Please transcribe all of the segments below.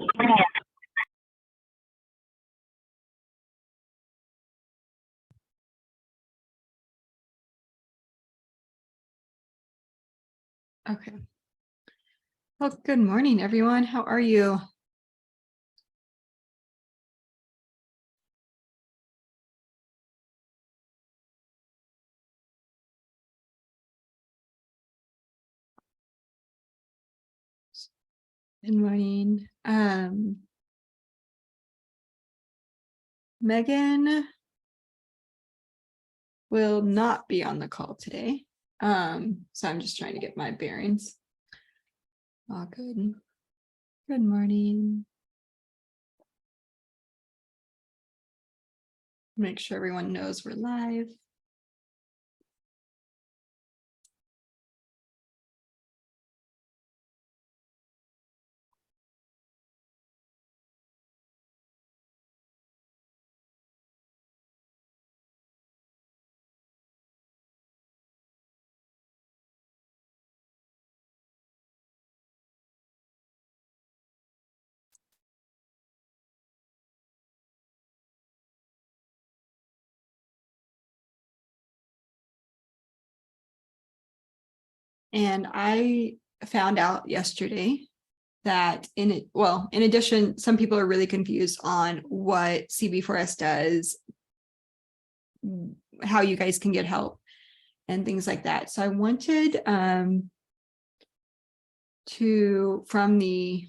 Okay. Well, good morning, everyone. How are you? Good morning. Megan will not be on the call today. So I'm just trying to get my bearings. Oh, good. Good morning. Make sure everyone knows we're live. And I found out yesterday that in addition, some people are really confused on what CB4S does, how you guys can get help and things like that. So I wanted from the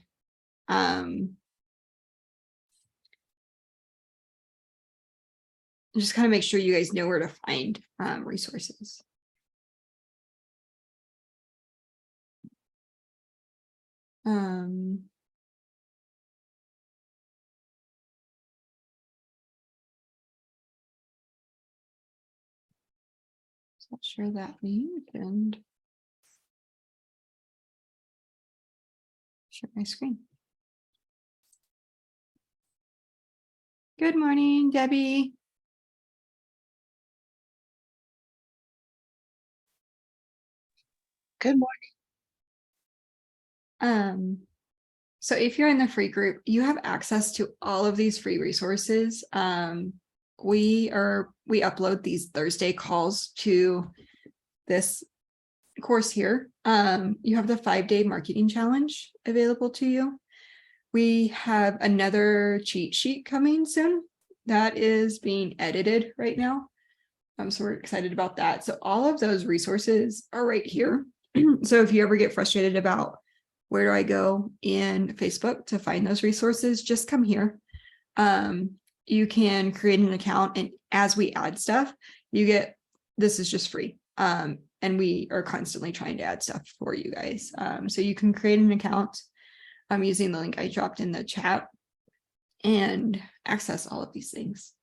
just kind of make sure you guys know where to find resources. Not sure that link and share my screen. Good morning, Debbie. Good morning. So if you're in the free group, you have access to all of these free resources. We upload these Thursday calls to this course here. You have the 5-day marketing challenge available to you. We have another cheat sheet coming soon that is being edited right now. So we're excited about that. So all of those resources are right here. So if you ever get frustrated about where do I go in Facebook to find those resources, just come here. You can create an account, and as we add stuff, this is just free. And we are constantly trying to add stuff for you guys. So you can create an account using the link I dropped in the chat and access all of these things.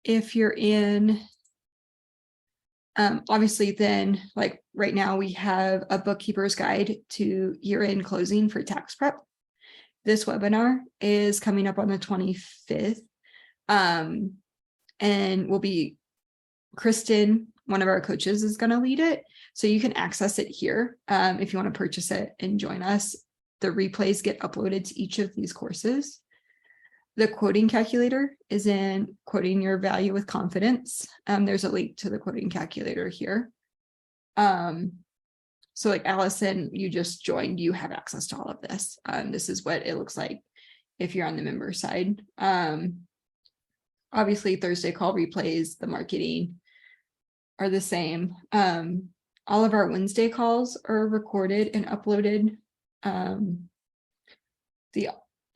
If you're in, obviously then, like right now we have a bookkeeper's guide to year-end closing for tax prep. This webinar is coming up on the 25th. And will be Kristen, one of our coaches, is going to lead it. So you can access it here if you want to purchase it and join us. The replays get uploaded to each of these courses. The quoting calculator is in Quoting Your Value with Confidence. There's a link to the quoting calculator here. So like Allison, you just joined, you have access to all of this. This is what it looks like if you're on the member side. Obviously, Thursday call replays, the marketing are the same. All of our Wednesday calls are recorded and uploaded.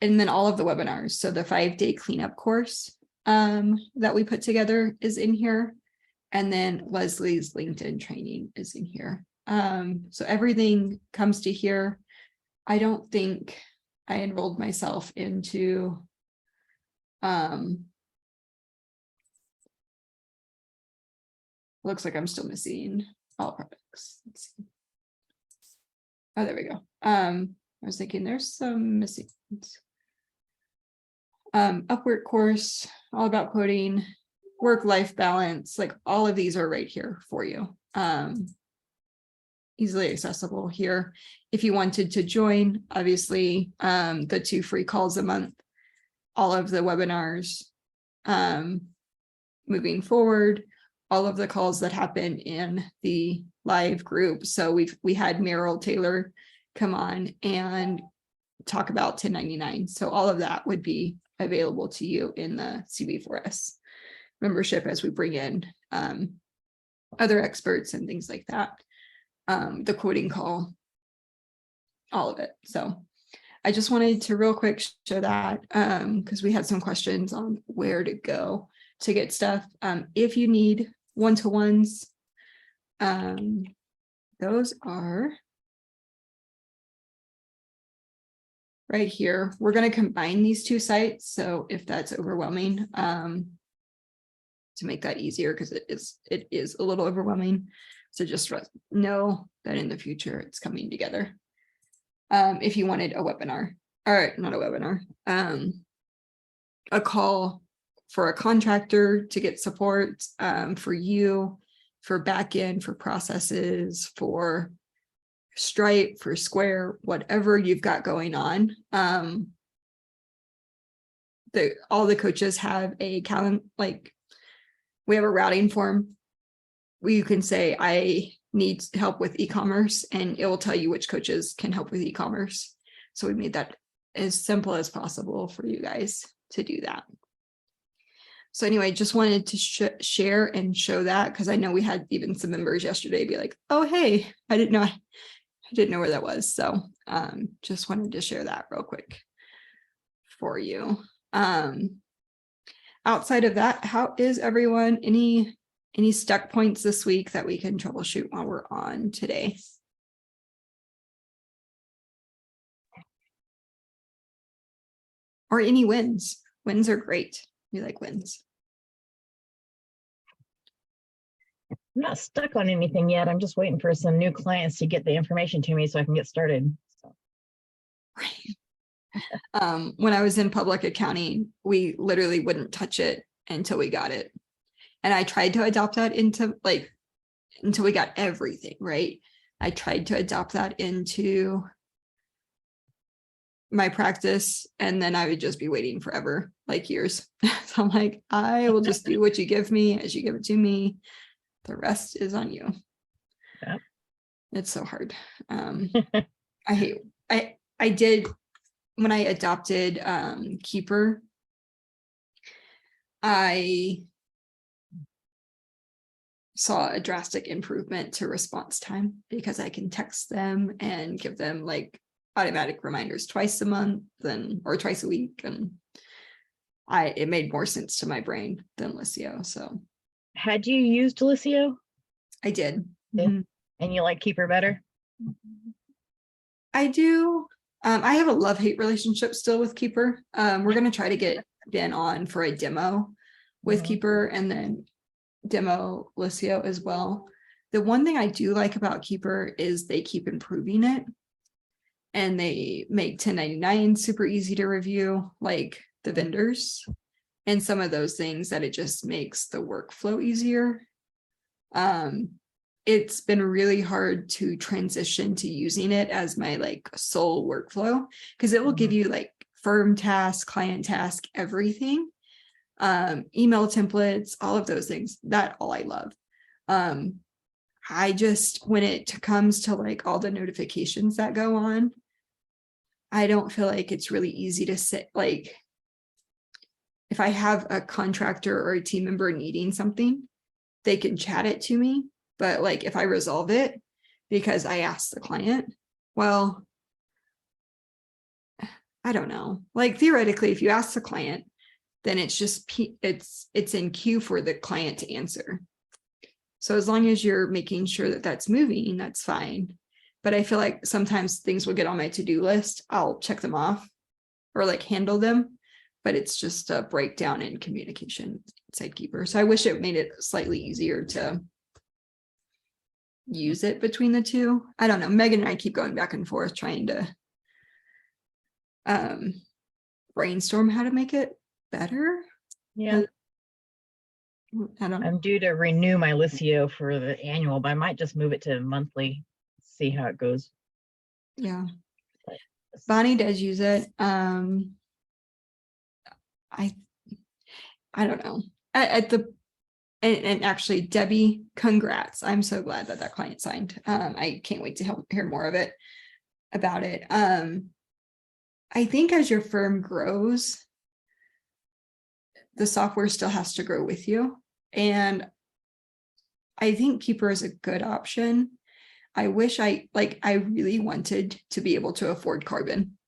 And then all of the webinars. So the 5-day cleanup course that we put together is in here. And then Leslie's LinkedIn training is in here. So everything comes to here. I don't think I enrolled myself into looks like I'm still missing all products. Let's see. Oh, there we go. I was thinking there's some missing. Upwork course, all about quoting, work-life balance, like all of these are right here for you. easily accessible here. If you wanted to join, obviously, the 2 free calls a month, all of the webinars, moving forward, all of the calls that happen in the live group. So we had Meryl Taylor come on and talk about 1099. So all of that would be available to you in the CB4S membership as we bring in other experts and things like that. The quoting call, all of it. So I just wanted to real quick show that because we had some questions on where to go to get stuff. If you need one-to-ones, those are right here. We're going to combine these 2 sites. So if that's overwhelming, to make that easier, because it is a little overwhelming. So just know that in the future it's coming together. If you wanted a webinar, or not a webinar, a call for a contractor to get support, for you, for backend, for processes, for Stripe, for Square, whatever you've got going on. All the coaches have a calendar, like we have a routing form where you can say, I need help with e-commerce, and it will tell you which coaches can help with e-commerce. So we made that as simple as possible for you guys to do that. So anyway, just wanted to share and show that, because I know we had even some members yesterday be like, oh, hey, I didn't know where that was. So just wanted to share that real quick for you. Outside of that, how is everyone? Any stuck points this week that we can troubleshoot while we're on today? Or any wins? Wins are great. We like wins. I'm not stuck on anything yet. I'm just waiting for some new clients to get the information to me so I can get started. So. Right. When I was in public accounting, we literally wouldn't touch it until we got it. And I tried to adopt that into until we got everything, right? I tried to adopt that into my practice, and then I would just be waiting forever, like years. So I'm like, I will just do what you give me as you give it to me. The rest is on you. Yep. It's so hard. I did when I adopted Keeper, I saw a drastic improvement to response time, because I can text them and give them like automatic reminders twice a month or twice a week, and it made more sense to my brain than Lisio. So had you used Lisio? I did. Yeah. Mm-hmm. And you like Keeper better? I do. I have a love-hate relationship still with Keeper. We're going to try to get Ben on for a demo with Keeper, and then demo Lisio as well. The one thing I do like about Keeper is they keep improving it, and they make 1099 super easy to review, like the vendors, and some of those things that it just makes the workflow easier. It's been really hard to transition to using it as my like sole workflow, because it will give you like firm task, client task, everything, email templates, all of those things. That all I love. I just, when it comes to like all the notifications that go on, I don't feel like it's really easy to sit, like if I have a contractor or a team member needing something, they can chat it to me. But like if I resolve it because I asked the client, well, I don't know. Like theoretically, if you ask the client, then it's just it's in queue for the client to answer. So as long as you're making sure that that's moving, that's fine. But I feel like sometimes things will get on my to-do list. I'll check them off or like handle them, but it's just a breakdown in communication inside Keeper. So I wish it made it slightly easier to use it between the two. I don't know. Megan and I keep going back and forth trying to brainstorm how to make it better. Yeah. I don't know. I'm due to renew my Lisio for the annual, but I might just move it to monthly. see how it goes. Yeah. Bonnie does use it. I don't know. And actually, Debbie, congrats. I'm so glad that that client signed. I can't wait to hear more of it about it. I think as your firm grows, the software still has to grow with you. And I think Keeper is a good option. I wish I really wanted to be able to afford Carbon.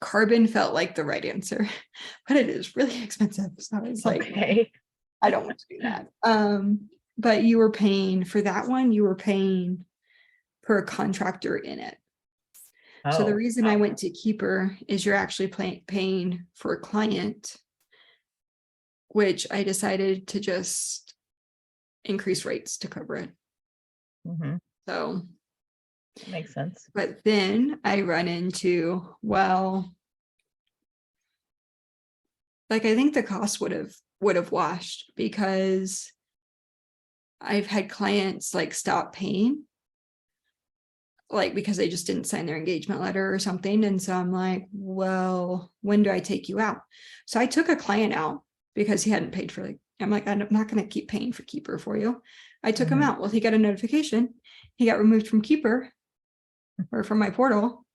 Carbon felt like the right answer, but it is really expensive. So I was like, Okay. I don't want to do that. But you were paying for that one, you were paying per contractor in it. So the Oh, reason I went to Keeper is you're actually paying for a client, which I decided to just increase rates to cover it. mhm, So, makes sense. but then I run into, well, like I think the cost would have washed because I've had clients like stop paying, like because they just didn't sign their engagement letter or something. And so I'm like, well, when do I take you out? So I took a client out because he hadn't paid for, like, I'm like, I'm not going to keep paying for Keeper for you. I took him Mhm. out. Well, he got a notification. He got removed from Keeper or from my portal.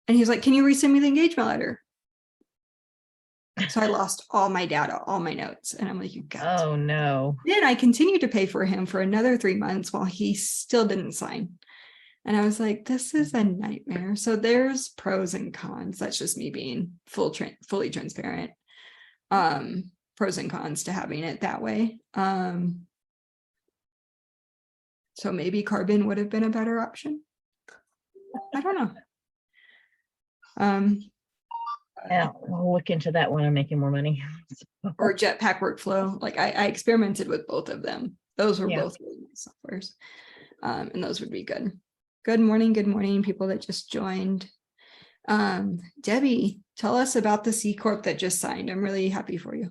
And he's like, can you resend me the engagement letter? So I lost all my data, all my notes. And I'm like, you got Oh, no. Then I continued to pay for him for another 3 months while he still didn't sign. And I was like, this is a nightmare. So there's pros and cons. That's just me being fully transparent. Pros and cons to having it that way. So maybe Carbon would have been a better option. I don't know. Yeah, I'll look into that when I'm making more money. Or Jetpack Workflow. Like I experimented with both of them. Those were Yeah. both really nice softwares. And those would be good. Good morning, people that just joined. Debbie, tell us about the C Corp that just signed. I'm really happy for you.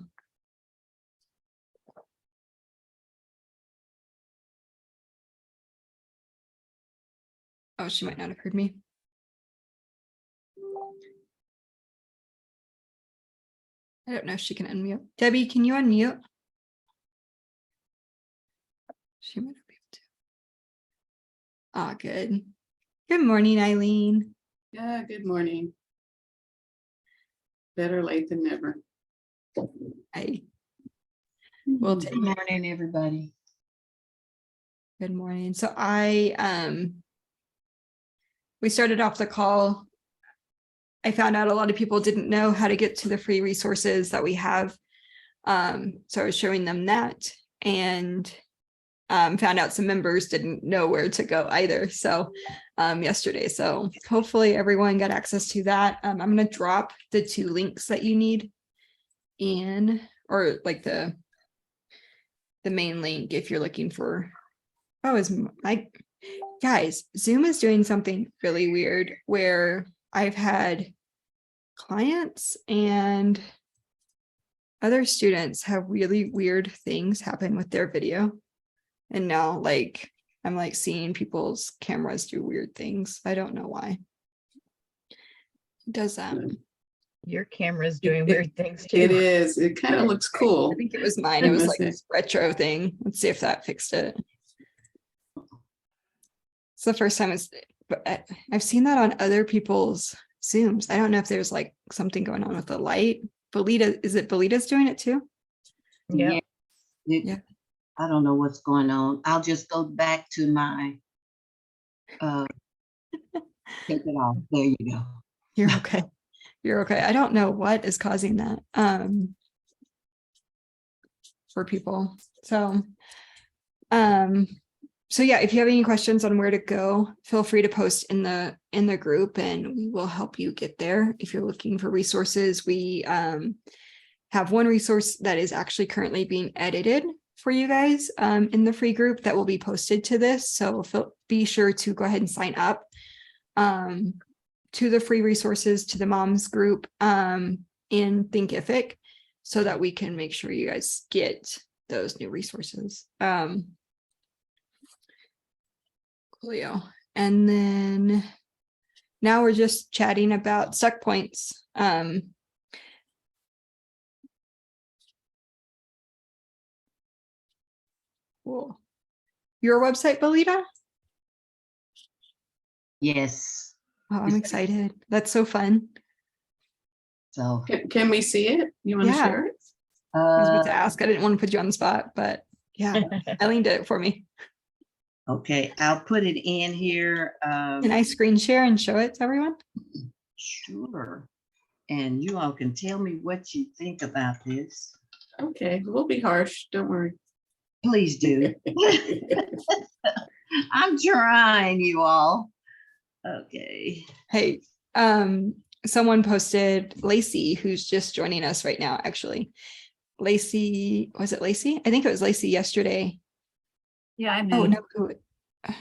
Oh, she might not have heard me. I don't know if she can unmute. Debbie, can you unmute? She might not be able to. Ah, good. Good morning, Eileen. Yeah, good morning. Better late than never. Hi. We'll take Good morning, everybody. Good morning. So we started off the call. I found out a lot of people didn't know how to get to the free resources that we have. So I was showing them that, and found out some members didn't know where to go either. So yesterday, so hopefully everyone got access to that. I'm going to drop the 2 links that you need in, or like the main link if you're looking for. Oh, is my guys, Zoom is doing something really weird where I've had clients and other students have really weird things happen with their video. And now like I'm like seeing people's cameras do weird things. I don't know why. It does that. Your camera's doing weird things too. It is. It kind of looks cool. I think it was mine. It was like this retro thing. Let's see if that fixed it. It's the first time but I've seen that on other people's Zooms. I don't know if there's like something going on with the light. Is it Belita's doing it too? Yeah. Yeah. I don't know what's going on. I'll just go back to my take it off. There you go. You're okay. You're okay. I don't know what is causing that for people. So yeah, if you have any questions on where to go, feel free to post in the group and we will help you get there. If you're looking for resources, we have one resource that is actually currently being edited for you guys in the free group that will be posted to this. So be sure to go ahead and sign up to the free resources, to the moms group in Thinkific, so that we can make sure you guys get those new resources. Coolio. And then now we're just chatting about stuck points. Cool. Your website, Belita? Yes, Oh, I'm excited. That's so fun. so, Can we see it? You want to Yeah. share it? I was about to uh, ask. I didn't want to put you on the spot, but yeah, Eileen did it for me. okay, I'll put it in here. Can I screen share and show it to everyone? Sure. And you all can tell me what you think about this. Okay, we'll be harsh. Don't worry. Please do. I'm trying, you all. Okay. Hey, someone posted Lacey, who's just joining us right now, actually. Lacey, was it Lacey? I think it was Lacey yesterday. Yeah, I Oh, made. no.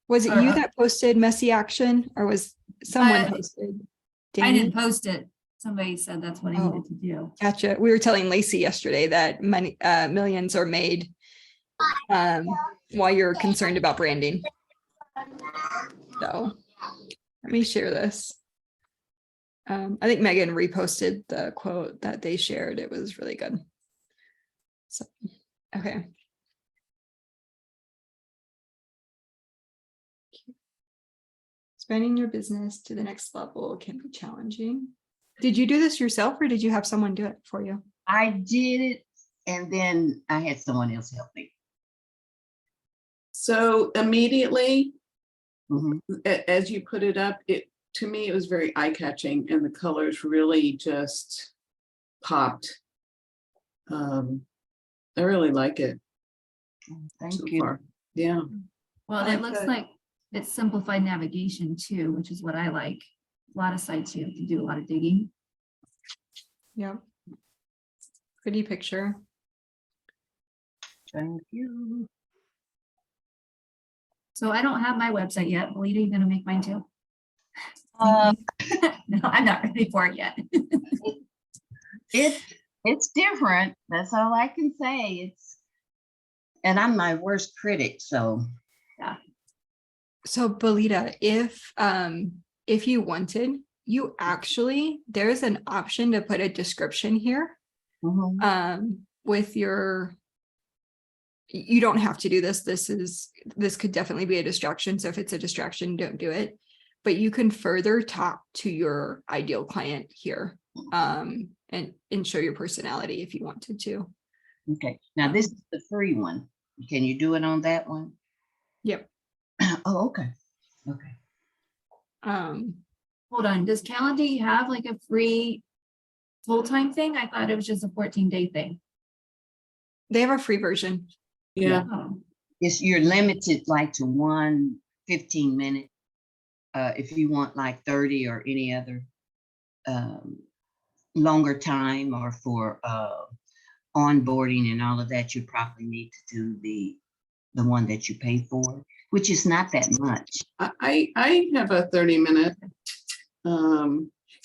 Was it Or, you that posted messy action or was someone I posted? I Danny? didn't post it. Somebody said that's what I Oh. needed to do. Gotcha. We were telling Lacey yesterday that money, millions are made while you're concerned about branding. So let me share this. I think Megan reposted the quote that they shared. It was really good. So, okay. Expanding your business to the next level can be challenging. Did you do this yourself or did you have someone do it for you? I did it, and then I had someone else help me. So immediately, Mhm. as you put it up, to me, it was very eye-catching and the colors really just popped. I really like it so Thank you. far. Yeah. Well, I and it like looks that. like it's simplified navigation too, which is what I like. A lot of sites you have to do a lot of digging. Yeah. Pretty picture. Thank you. So I don't have my website yet. Belita, you gonna make mine too? Uh, No, I'm not ready for it yet. It's different. That's all I can say. And I'm my worst critic, so. So Belita, if you wanted, you actually, there's an option to put a description here. Mhm. With your, you don't have to do this. This could definitely be a distraction. So if it's a distraction, don't do it. But you can further talk to your ideal client here, and show your personality if you wanted to. Okay, now this is the free one. Can you do it on that one? Yep. Oh, okay. Okay. Hold on, does Calendly have like a free full-time thing? I thought it was just a 14-day thing. They have a free version. Yeah. Oh, You're limited like to 15-minute. If you want like 30 or any other longer time or for onboarding and all of that, you probably need to do the one that you pay for, which is not that much. I have a 30-minute.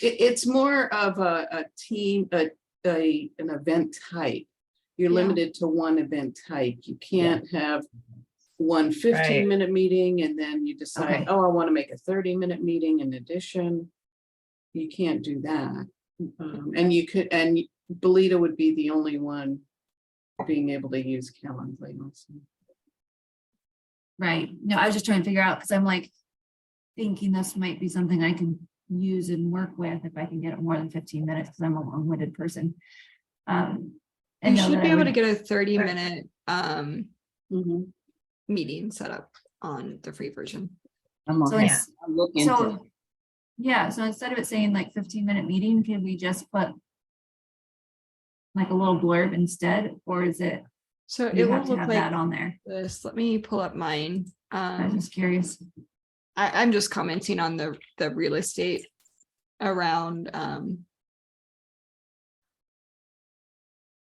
It's more of a team, an event type. You're Yeah. limited to one event type. You can't have one 15-minute meeting and then you decide, Okay. oh, I want to make a 30-minute meeting in addition. You can't do that. And you could, and Belita would be the only one being able to use Calendly also. right. No, I was just trying to figure out because I'm like thinking this might be something I can use and work with if I can get it more than 15 minutes because I'm a long-winded person. You know should that be I able to would- get a 30-minute Mhm. meeting set up on the free version. I'm So gonna it's- I'll look into it. So, yeah, so instead of it saying like 15-minute meeting, can we just put like a little blurb instead, or is it, So you it will have to look have like that on there? this. Let me pull up mine. I was just curious. I'm just commenting on the real estate around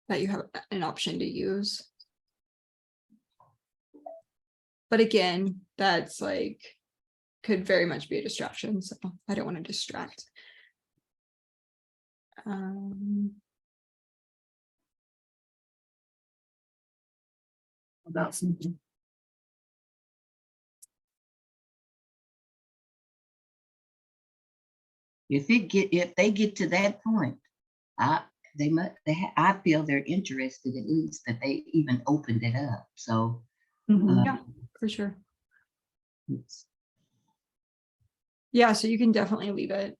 that you have an option to use. But again, that's like, could very much be a distraction. So I don't want to distract. About something. If they get to that point, I feel they're interested at least that they even opened it up. So Mhm. Yeah, for sure. it's- Yeah, so you can definitely leave it.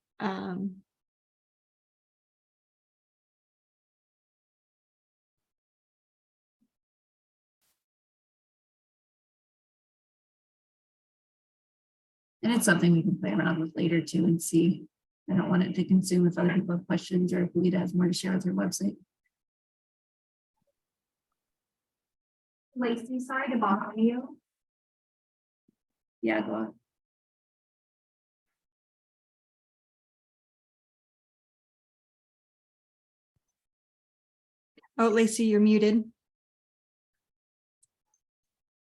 And it's something we can play around with later too and see. I don't want it to consume if other people have questions or if Lita has more to share with her website. Lacey, sorry to bother you. Yeah, go on. Oh, Lacey, you're muted.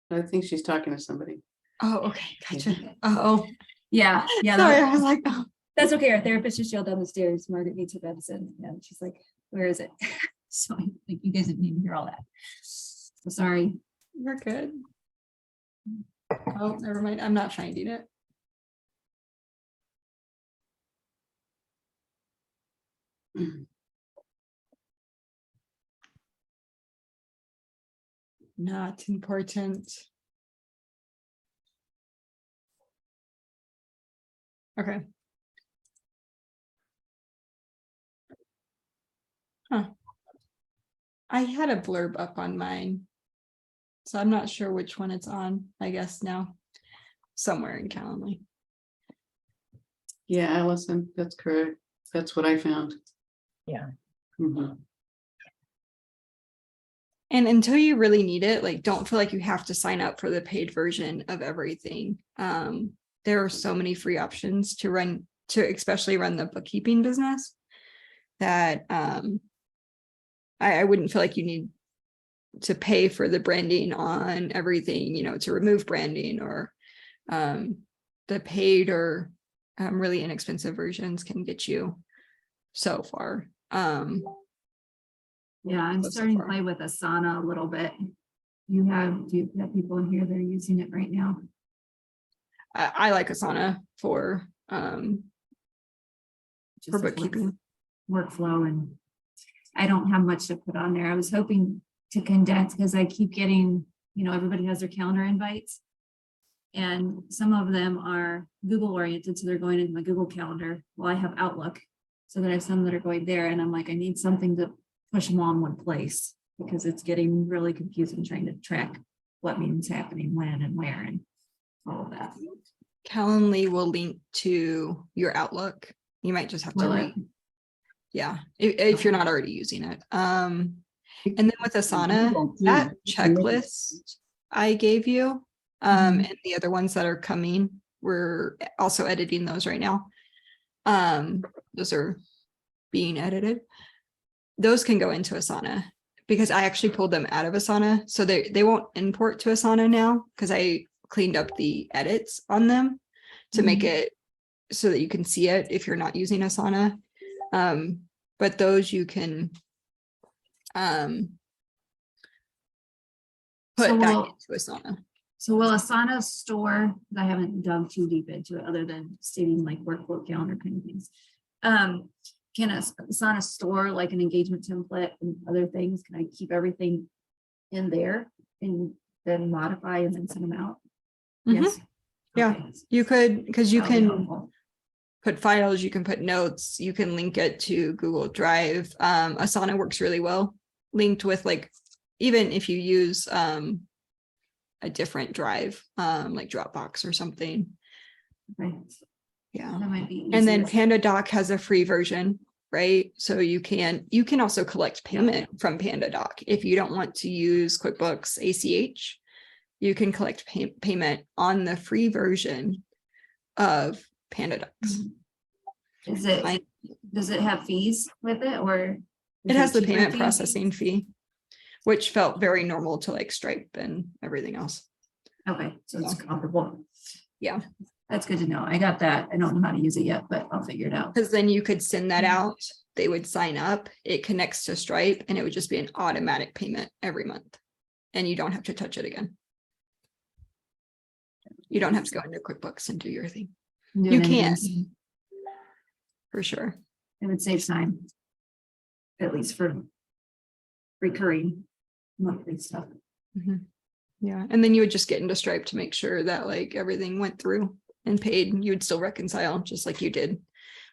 I think she's talking to somebody. Oh, okay, gotcha. Oh, Yeah, yeah. sorry, that- I was like, oh. That's okay. Our therapist just yelled down the stairs. Margaret needs her medicine. And she's like, where is it? So I think you guys didn't need to hear all that. So sorry. We're good. Oh, never mind. I'm not finding it. Not important. Okay. Huh. I had a blurb up on mine. So I'm not sure which one it's on, I guess now. Somewhere in Calendly. Yeah, Allison, that's correct. That's what I found. Yeah. Mhm. And until you really need it, like, don't feel like you have to sign up for the paid version of everything. There are so many free options to especially run the bookkeeping business that I wouldn't feel like you need to pay for the branding on everything, to remove branding, or the paid or really inexpensive versions can get you so far. Yeah, I'm So starting to far. play with Asana a little bit. Do you have people in here that are using it right now? I like Asana for Just like bookkeeping. workflow, and I don't have much to put on there. I was hoping to condense because I keep getting, everybody has their calendar invites. And some of them are Google oriented, so they're going into my Google Calendar. Well, I have Outlook, so that I have some that are going there, and I'm like, I need something to push them all in one place because it's getting really confusing trying to track what meeting's happening when and where and all of that. Calendly will link to your Outlook. You might just have to Will read. it? Yeah, if you're not already using it. And then with Asana, that checklist I gave you, and the other ones that are coming, we're also editing those right now. Those are being edited. Those can go into Asana because I actually pulled them out of Asana. So they won't import to Asana now because I cleaned up the edits on them to make it so that you can see it if you're not using Asana. But those you can put So back will- into Asana. So will Asana store, I haven't dug too deep into it other than stating like workflow calendar kind of things. Can Asana store like an engagement template and other things? Can I keep everything in there and then modify and then send them out? Mhm. Yes. Yeah. Okay. You could, because you That'll be can helpful. put files, you can put notes, you can link it to Google Drive. Asana works really well linked with, like, even if you use a different drive, like Dropbox or something. Okay. Yeah. That might be And then easier. PandaDoc has a free version, right? So you can also collect payment from PandaDoc. If you don't want to use QuickBooks ACH, you can collect payment on the free version of PandaDocs. Does it have fees with it, or? It is has the cheaper payment fee? processing fee, which felt very normal to like Stripe and everything else. Okay, so it's Yeah. comparable. Yeah. That's good to know. I got that. I don't know how to use it yet, but I'll figure it out. Because then you could send that out, they would sign up, it connects to Stripe, and it would just be an automatic payment every month. And you don't have to touch it again. You don't have to go into QuickBooks and do your thing. Do You it can. anyways. for sure. It would save time. At least for recurring monthly stuff. Mhm. Yeah, and then you would just get into Stripe to make sure that like everything went through and paid. You would still reconcile just like you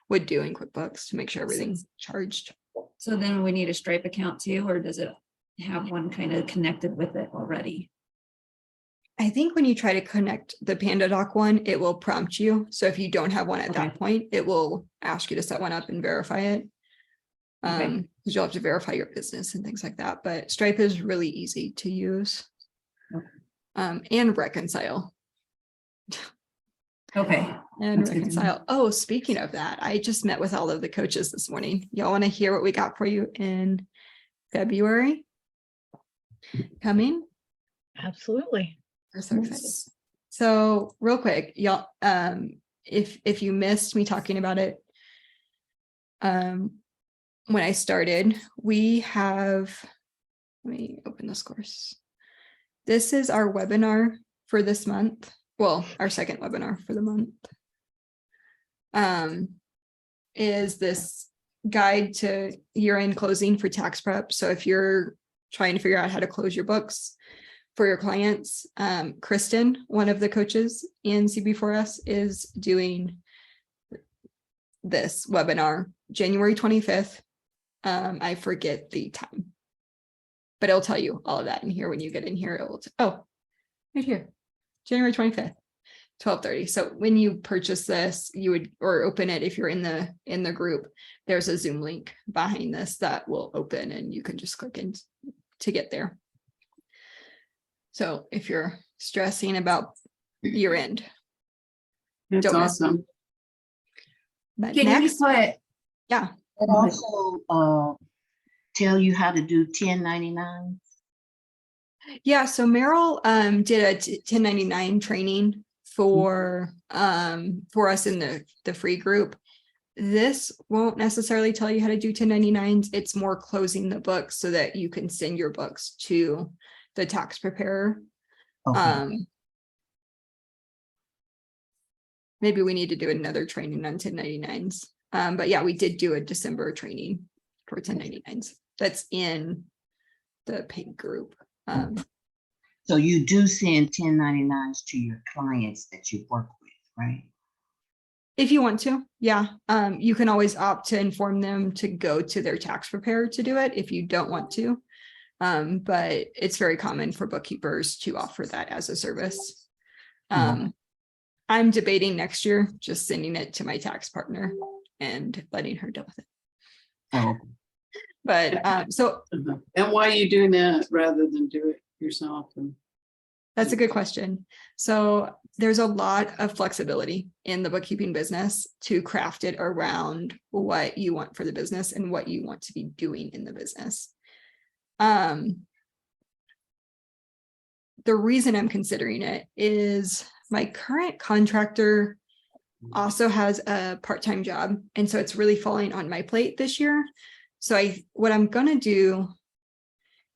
would do in QuickBooks to make sure everything's charged. So then we need a Stripe account too, or does it have one kind of connected with it already? I think when you try to connect the PandaDoc one, it will prompt you. So if you don't have one at that Okay. point, it will ask you to set one up and verify it. Okay. Because you'll have to verify your business and things like that. But Stripe is really easy to use. Okay. And reconcile. Okay. And That's good to know. reconcile. Oh, speaking of that, I just met with all of the coaches this morning. Y'all want to hear what we got for you in February? Coming? Absolutely. We're so excited. So real quick, y'all, if you missed me talking about it, when I started, we have, let me open this course. This is our webinar for this month. Well, our second webinar for the month. Is this guide to year-end closing for tax prep. So if you're trying to figure out how to close your books for your clients, Kristen, one of the coaches in CB4S, is doing this webinar January 25th. I forget the time, but it'll tell you all of that in here. When you get in here, it will, oh, right here, January 25th, 12:30. So when you purchase this, you would, or open it, if you're in the group, there's a Zoom link behind this that will open and you can just click in to get there. So if you're stressing about year end, That's Don't miss awesome. but Can next, you put, yeah. It also tell you how to do 1099. Yeah, so Meryl did a 1099 training for us in the free group. This won't necessarily tell you how to do 1099s. It's more closing the books so that you can send your books to the tax preparer. Okay. Maybe we need to do another training on 1099s. But yeah, we did do a December training for 1099s. That's in the paid group. So you do send 1099s to your clients that you work with, right? If you want to, yeah. You can always opt to inform them to go to their tax preparer to do it if you don't want to. But it's very common for bookkeepers to offer that as a service. I'm debating next year just sending it to my tax partner and letting her deal with it. Oh, But so And why are you doing that rather than do it yourself? And that's a good question. So there's a lot of flexibility in the bookkeeping business to craft it around what you want for the business and what you want to be doing in the business. The reason I'm considering it is my current contractor also has a part-time job, and so it's really falling on my plate this year. So what I'm gonna do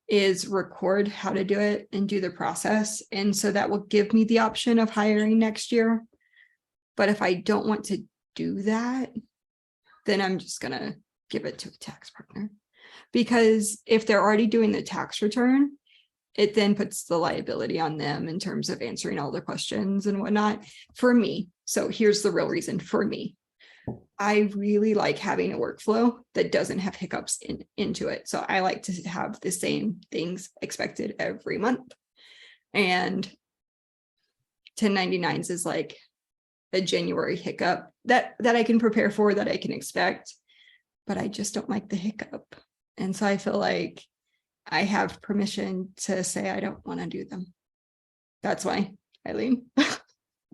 is record how to do it and do the process, and so that will give me the option of hiring next year. But if I don't want to do that, then I'm just gonna give it to a tax partner, because if they're already doing the tax return, it then puts the liability on them in terms of answering all the questions and whatnot for me. So here's the real reason for me. I really like having a workflow that doesn't have hiccups into it. So I like to have the same things expected every month. And 1099s is like a January hiccup that I can prepare for, that I can expect, but I just don't like the hiccup. And so I feel like I have permission to say I don't want to do them. That's why, Eileen.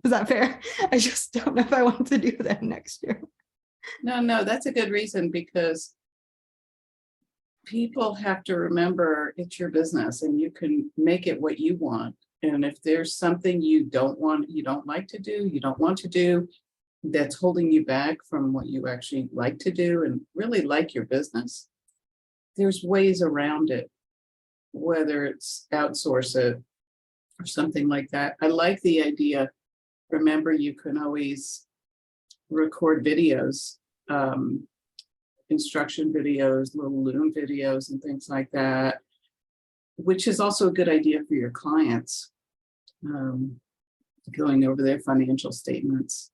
Is that fair? I just don't know if I want to do them next year. no, that's a good reason, because people have to remember it's your business and you can make it what you want. And if there's something you don't like to do, you don't want to do, that's holding you back from what you actually like to do and really like your business, there's ways around it, whether it's outsource it or something like that. I like the idea. Remember, you can always record videos instruction videos, little Loom videos and things like that, which is also a good idea for your clients. Going over their financial statements.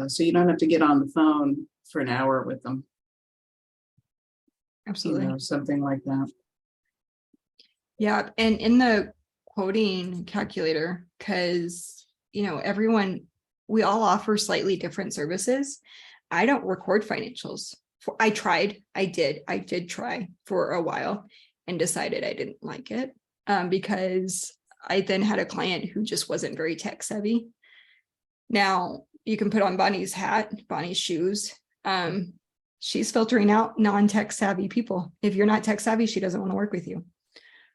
So you don't have to get on the phone for an hour with them, Absolutely. something like that. Yeah, and in the quoting calculator, because everyone, we all offer slightly different services. I don't record financials. I did try for a while and decided I didn't like it because I then had a client who just wasn't very tech savvy. Now you can put on Bonnie's hat, Bonnie's shoes. She's filtering out non-tech savvy people. If you're not tech savvy, she doesn't want to work with you.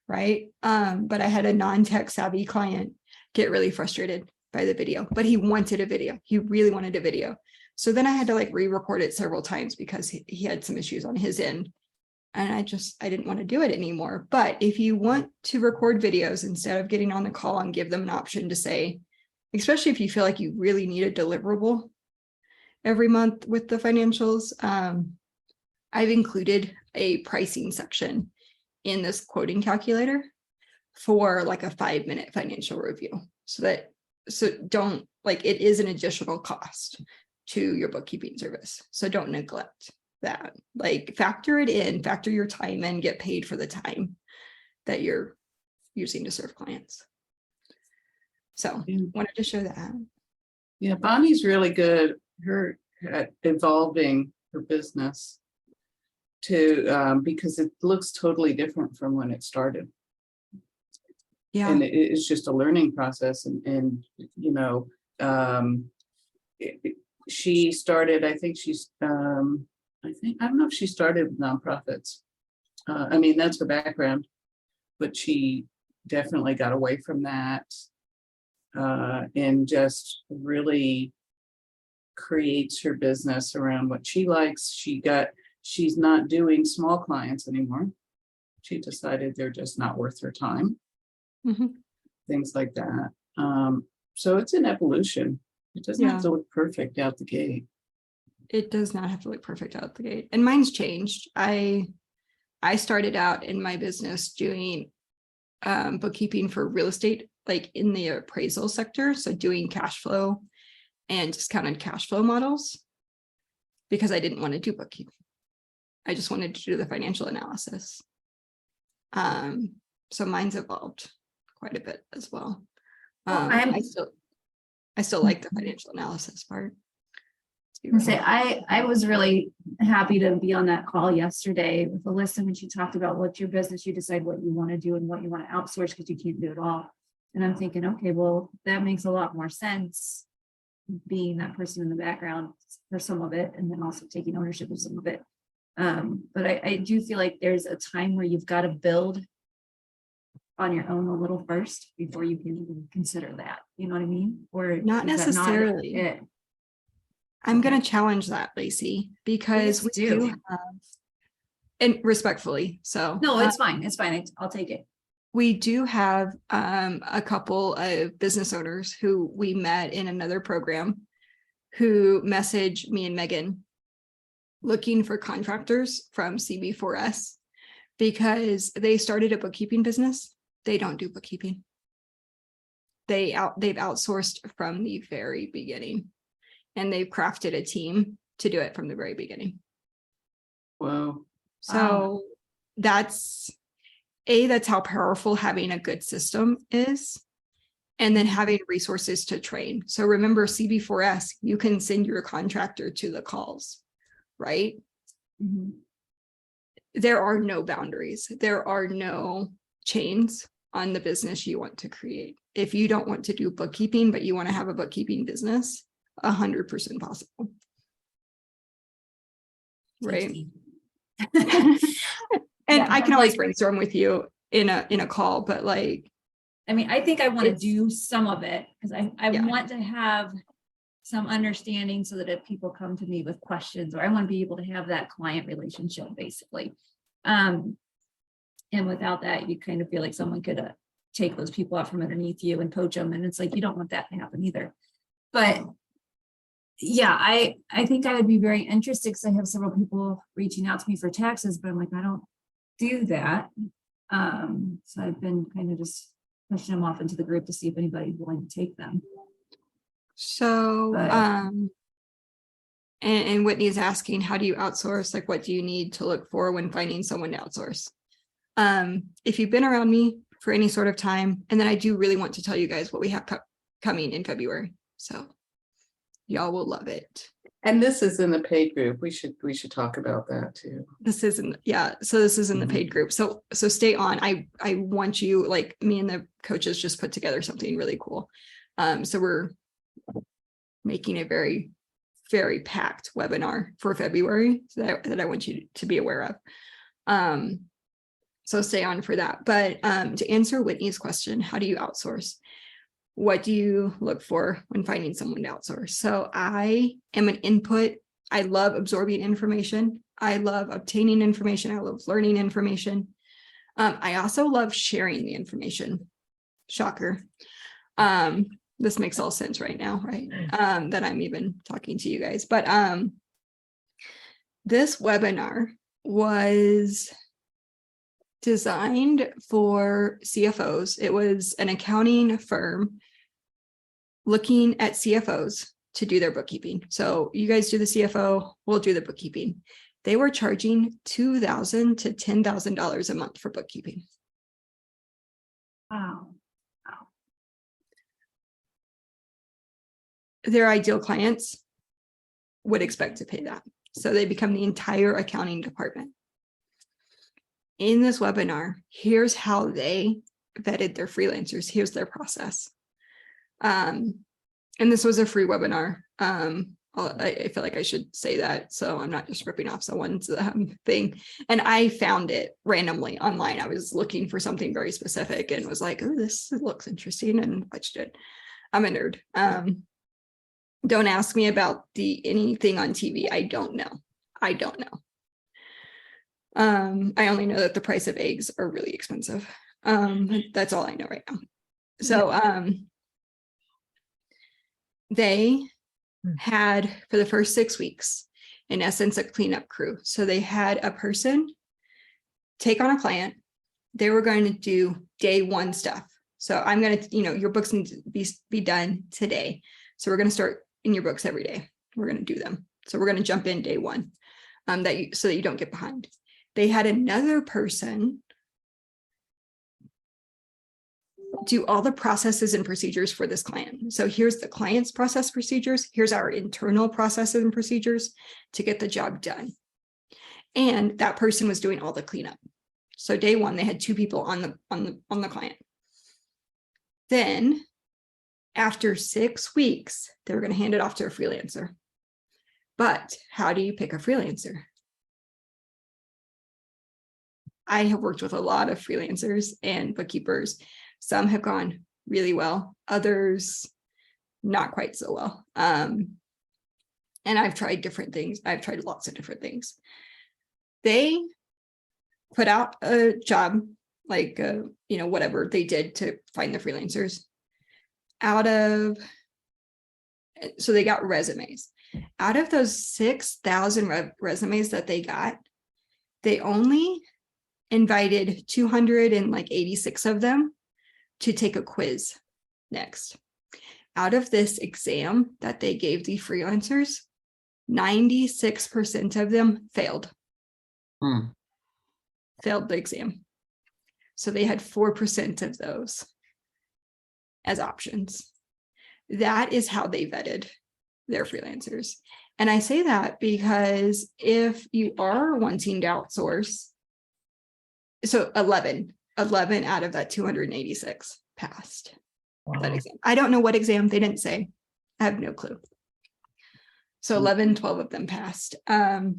Right. But I had a non-tech savvy client get really frustrated by the video, but he wanted a video. He really wanted a video. So then I had to re-record it several times because he had some issues on his end. And I didn't want to do it anymore. But if you want to record videos instead of getting on the call and give them an option to say, especially if you feel like you really need a deliverable every month with the financials, I've included a pricing section in this quoting calculator for a 5-minute financial review. So don't it is an additional cost to your bookkeeping service. So don't neglect that. Factor it in, factor your time in, get paid for the time that you're using to serve clients. So wanted to show that. Yeah, Bonnie's really good at evolving her business to because it looks totally different from when it started. Yeah. And it's just a learning process. She started, I don't know if she started with nonprofits. That's her background, but she definitely got away from that and just really creates her business around what she likes. She's not doing small clients anymore. She decided they're just not worth her time. Mm-hmm. Things like that. So it's an evolution. It doesn't have to look perfect out the gate. It does not have to look perfect out the gate. And mine's changed. I started out in my business doing bookkeeping for real estate, in the appraisal sector. So doing cash flow and discounted cash flow models because I didn't want to do bookkeeping. I just wanted to do the financial analysis. So mine's evolved quite a bit as well. I still like the financial analysis part. I was really happy to be on that call yesterday with Alyssa when she talked about what's your business, you decide what you want to do and what you want to outsource because you can't do it all. And I'm thinking, okay, well, that makes a lot more sense being that person in the background for some of it and then also taking ownership of some of it. But I do feel like there's a time where you've got to build on your own a little first before you can even consider that. You know what I mean? Or Not necessarily. it? I'm going to challenge that, Lacey, because we Please do do. have, and respectfully, so. No, it's fine. It's fine. I'll take it. We do have a couple of business owners who we met in another program who messaged me and Megan looking for contractors from CB4S because they started a bookkeeping business. They don't do bookkeeping. They've outsourced from the very beginning and they've crafted a team to do it from the very beginning. Wow. So that's how powerful having a good system is. And then having resources to train. So remember CB4S, you can send your contractor to the calls, right? Mm-hmm. There are no boundaries. There are no chains on the business you want to create. If you don't want to do bookkeeping, but you want to have a bookkeeping business, 100% possible. Right. And Yeah, I can always brainstorm with you in a call, but I think I want to It's- do some of it because I Yeah. want to have some understanding so that if people come to me with questions, or I want to be able to have that client relationship basically. And without that, you kind of feel like someone could take those people out from underneath you and poach them. And it's like, you don't want that to happen either. But yeah, I think I would be very interested because I have several people reaching out to me for taxes, but I'm like, I don't do that. So I've been kind of just pushing them off into the group to see if anybody's willing to take them. So, But- and Whitney's asking, how do you outsource? Like, what do you need to look for when finding someone to outsource? If you've been around me for any sort of time, and then I do really want to tell you guys what we have coming in February. So y'all will love it. And this is in the paid group. We should talk about that too. This isn't, yeah, so this is in the Mhm. paid group. So stay on. I want you, like, me and the coaches just put together something really cool. So we're making a very, very packed webinar for February that I want you to be aware of. So stay on for that. But to answer Whitney's question, how do you outsource? What do you look for when finding someone to outsource? So I am an input. I love absorbing information. I love obtaining information. I love learning information. I also love sharing the information. Shocker. This makes all sense right now, right? That I'm even talking to you guys. But this webinar was designed for CFOs. It was an accounting firm looking at CFOs to do their bookkeeping. So you guys do the CFO, we'll do the bookkeeping. They were charging $2,000 to $10,000 a month for bookkeeping. Wow. Their ideal clients would expect to pay that. So they become the entire accounting department. In this webinar, here's how they vetted their freelancers. Here's their process. And this was a free webinar. I feel like I should say that, so I'm not just ripping off someone's thing. And I found it randomly online. I was looking for something very specific and was like, oh, this looks interesting, and watched it. I'm a nerd. Don't ask me about anything on TV. I don't know. I only know that the price of eggs are really expensive. That's all I know right now. So they had, for the first 6 weeks, in essence, a cleanup crew. So they had a person take on a client. They were going to do day one stuff. So I'm going to, your books need to be done today. So we're going to start in your books every day. We're going to do them. So we're going to jump in day one, so that you don't get behind. They had another person do all the processes and procedures for this client. So here's the client's process procedures. Here's our internal processes and procedures to get the job done. And that person was doing all the cleanup. So day one, they had 2 people on the client. Then after 6 weeks, they were going to hand it off to a freelancer. But how do you pick a freelancer? I have worked with a lot of freelancers and bookkeepers. Some have gone really well, others not quite so well. And I've tried different things. I've tried lots of different things. They put out a job, like, whatever they did to find the freelancers. So they got resumes. Out of those 6,000 resumes that they got, they only invited 286 of them to take a quiz next. Out of this exam that they gave the freelancers, 96% of them failed. Failed the exam. So they had 4% of those as options. That is how they vetted their freelancers. And I say that because if you are wanting to outsource, so 11 out of that 286 passed that exam. I don't know what exam, they didn't say. I have no clue. So 12 of them passed. That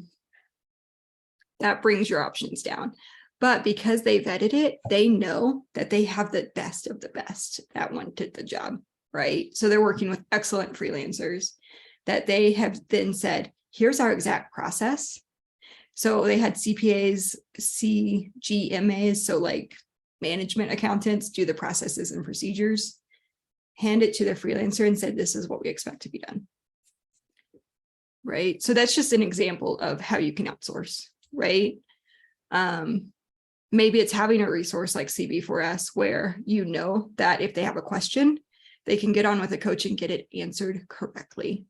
brings your options down. But because they vetted it, they know that they have the best of the best that wanted the job, right? So they're working with excellent freelancers that they have then said, here's our exact process. So they had CPAs, CGMAs, so like management accountants, do the processes and procedures, hand it to the freelancer and said, this is what we expect to be done. right? So that's just an example of how you can outsource, right? Maybe it's having a resource like CB4S where you know that if they have a question, they can get on with a coach and get it answered correctly.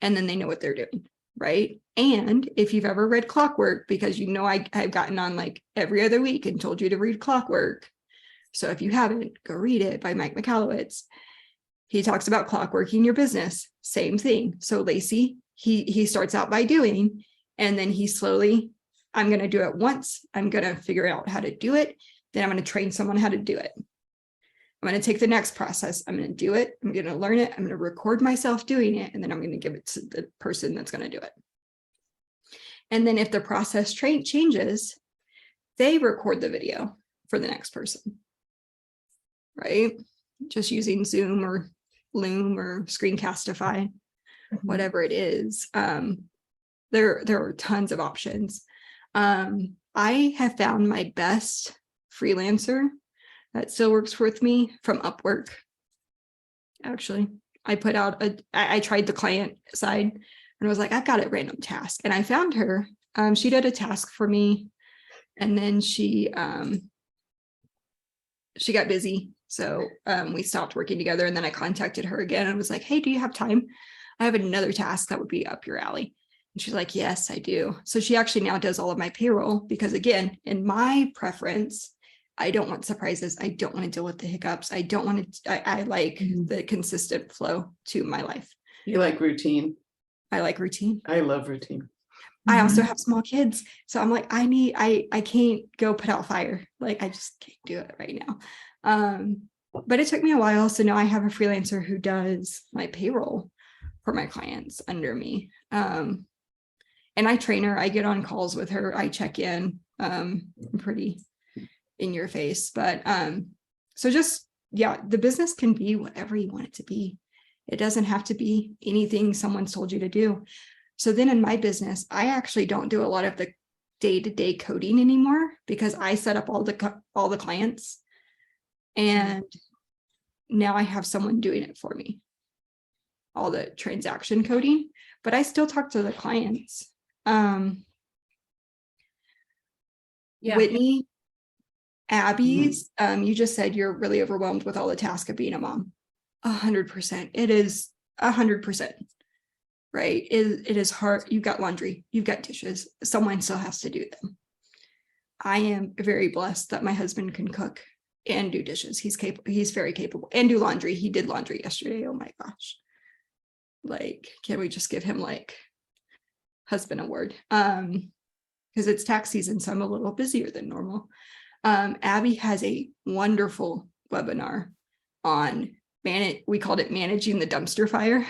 And then they know what they're doing, right? And if you've ever read Clockwork, because you know I've gotten on like every other week and told you to read Clockwork. So if you haven't, go read it by Mike Michalowicz. He talks about clockworking your business, same thing. So Lacey, he starts out by doing, and then he slowly, I'm going to do it once. I'm going to figure out how to do it. Then I'm going to train someone how to do it. I'm going to take the next process. I'm going to do it. I'm going to learn it. I'm going to record myself doing it. And then I'm going to give it to the person that's going to do it. And then if the process changes, they record the video for the next person. Right? Just using Zoom or Loom or Screencastify, whatever it is. There are tons of options. I have found my best freelancer that still works with me from Upwork. Actually, I put out I tried the client side and was like, I've got a random task. And I found her. She did a task for me. And then she got busy. So we stopped working together. And then I contacted her again and was like, hey, do you have time? I have another task that would be up your alley. And she's like, yes, I do. So she actually now does all of my payroll because, again, in my preference, I don't want surprises. I don't want to deal with the hiccups. I don't want to, I like the consistent flow to my life. You like routine. I like routine. I love routine. I also have small kids. So I'm like, I can't go put out fire. Like, I just can't do it right now. But it took me a while. So now I have a freelancer who does my payroll for my clients under me. And I train her. I get on calls with her. I check in. I'm pretty in your face. But so just, yeah, the business can be whatever you want it to be. It doesn't have to be anything someone's told you to do. So then in my business, I actually don't do a lot of the day-to-day coding anymore because I set up all the clients. And now I have someone doing it for me, all the transaction coding, but I still talk to the clients. Whitney, Abby's, you just said you're really overwhelmed with all the tasks of being a mom. 100%. It is 100%. Right? It is hard. You've got laundry, you've got dishes. Someone still has to do them. I am very blessed that my husband can cook and do dishes. He's capable. He's very capable, and do laundry. He did laundry yesterday. Oh my gosh. Like, can we just give him like husband award? Because it's tax season, so I'm a little busier than normal. Abby has a wonderful webinar on we called it managing the dumpster fire.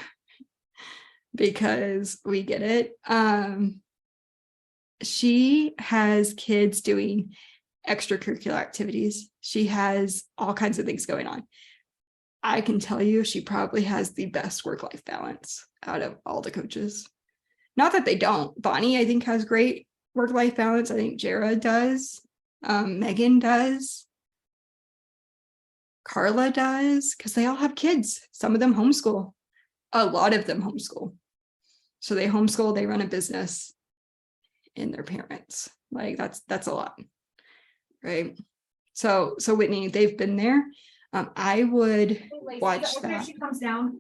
Because we get it. She has kids doing extracurricular activities. She has all kinds of things going on. I can tell you she probably has the best work-life balance out of all the coaches. Not that they don't. Bonnie, I think, has great work-life balance. I think Jara does. Megan does. Carla does, because they all have kids. Some of them homeschool. A lot of them homeschool. So they homeschool, they run a business in their parents. Like that's a lot. Right. So Whitney, they've been there. I would watch that. She comes down.